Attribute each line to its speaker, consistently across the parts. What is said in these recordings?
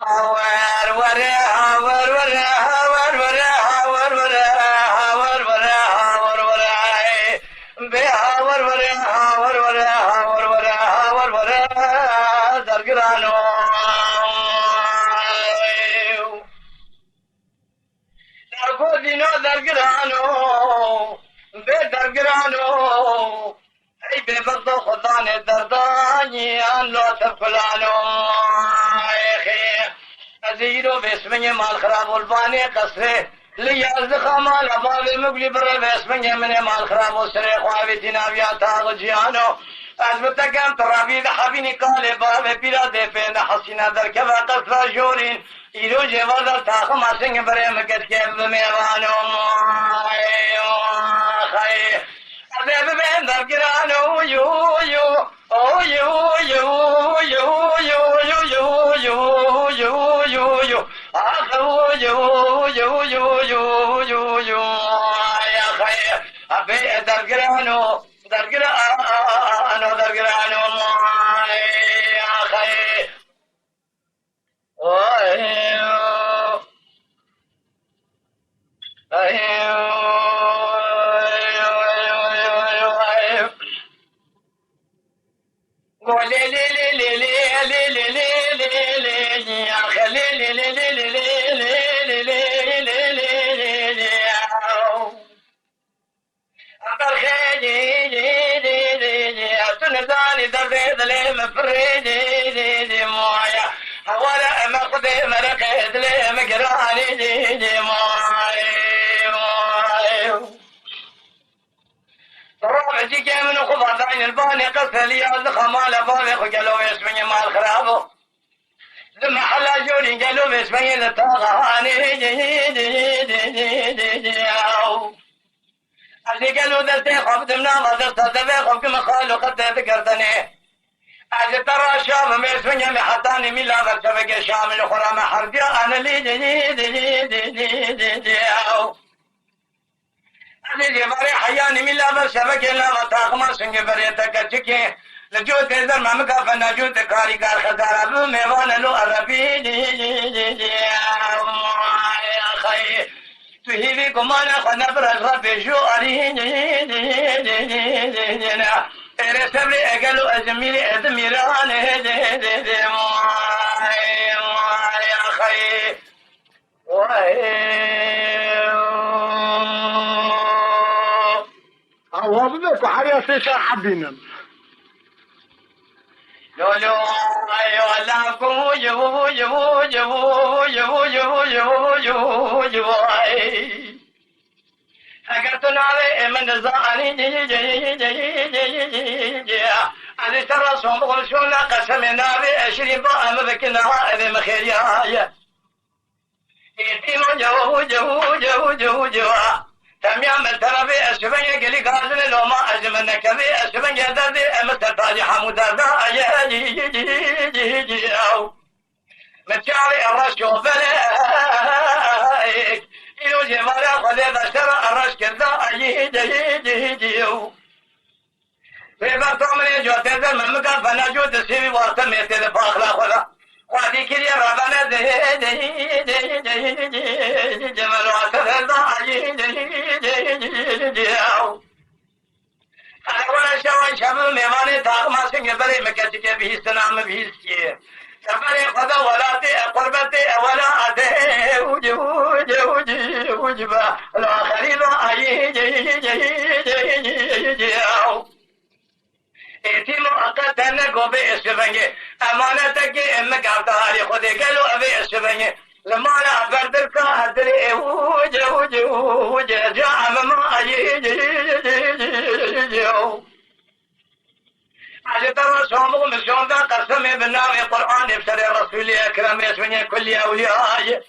Speaker 1: ور ور ور ور ور ور ور ور ور ور ور ور بها ور ور ور ور ور ور ور ور درگرانو درگو دینو درگرانو به درگرانو ای به بغض خدا نے دردانی ان لو تفلانو زيرو باسمه مال خراب والباني قصره ليازد خمال أباب المقلي بره باسمه من مال خراب وسره خوابي تنابيا تاغ جيانو أزبتكم ترابي ذحبيني قال باب بلا دفين حسينا دركبا قصر جورين إلو جوازر تاخم أسنگ بره مكت كيب ميوانو خي أذيب بين درقرانو يو يو أو يو يو يو يو يو يو يو يو يو آخو يو يو يو يو يو يو يا خي أبي درقرانو درقرانو درقرانو يا خي نزاني درد لي مفريدي مويا ولا مقضي مرقد لي مقراني مويا رابع جيكي من خضر عين الباني قصة لي الخمال بابي قالوا اسمي مال خرابو لما حلا جوني قالوا اسمي للطاغاني اللي قالوا درتي خفت منام درت دبي خفت مخالو قد ذكرتني أجل ترى شام مسمي محطاني من لا برشبك شامل خرام حربي أنا لي اللي مري حياني من لا برشبك لا متاخما سنگ بريتك تشكي لجو تزر ما مكافنا جو تكاري كار خزار ابو ميوان لو عربي يا خي تهيبي كمان خنا برا بيجو اري اري سبري اقلو ازميري ازميران يا خي
Speaker 2: وابدك حريا سيسا حبينا
Speaker 1: لو لو ايوه لا كو يو يو يو يو يو يو يو يو حكرتنا عليه من زاني جي جي جي جي جي علي ترى صوم شونا قسمنا بأشري بام بكنا هذه مخيريا يتيم جو جو جو جو جو تمام ترى بأسبانيا قلي قازن لو ما أزمنك بأسبانيا درد مستطاج حمود درد يا جي جي جي جي جي أو متشاري الرشو بلاك إلو جمالا خذي بشرى الرش كذا جي جي جي جي أو في برطمان جو تزل من مكان فنجو تسيبي وارتم يتذ فاخلا خلا وادي كريا ربنا ده جمال واسر أو أنا ولا شوان شامل ميواني تاغ ما سنگ بري مكتك به سلام به سيه كبري خدا ولا تي قربتي ولا أده وجبا الآخرين أيه أو ایتیمو اقتن کو به اسبنگه امانت کی ام کرتا ہے خود گلو ابے اسبنگه لمانا بردر کا حدر جو جا ما جو على ترى صومكم اليوم ده قسم بالله القرآن بسر رسول أكرم اسمه كل أولياء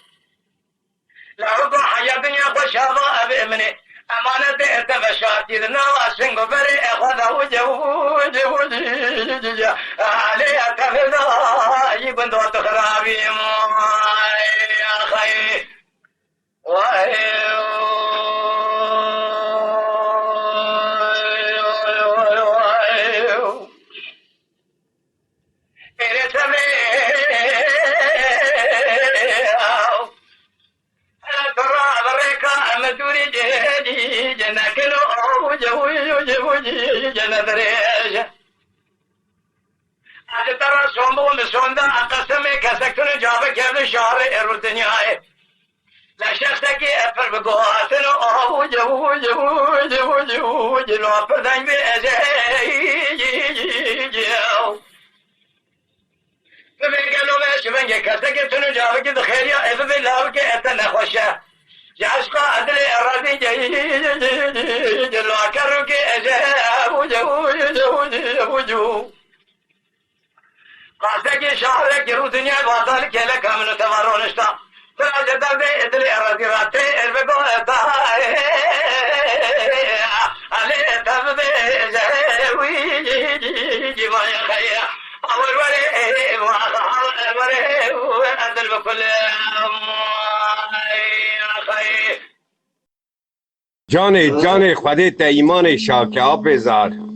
Speaker 1: لا رضا حياتنا وشابا أبي مني أمانة اتبشاتي لنا أسنق بري أخذ وجه عليها كفلا يبن دوت خرابي يا خي ندریج از ترا شما مسوندا قسم کسکتون جاب کرد شهر ارور دنیای لشخصکی افر بگو آسن آبو جو جو جو جو جلو پردنگ بی جو بگلو شبنگ کسکتون جاب کرد خیریا افر بلاو که اتا نخوشه عشق عدل ارادی جلو کرو که جو جو جو جو قاسه شهر که رو دنیا بازار کله کامل تمارونشتا تراجع درد ادل ارادی راته اربگو اتا علی تبد جوی جماعی خیر اول وره وره عدل بكل
Speaker 3: جان خودت ایمان شاکه آب بذار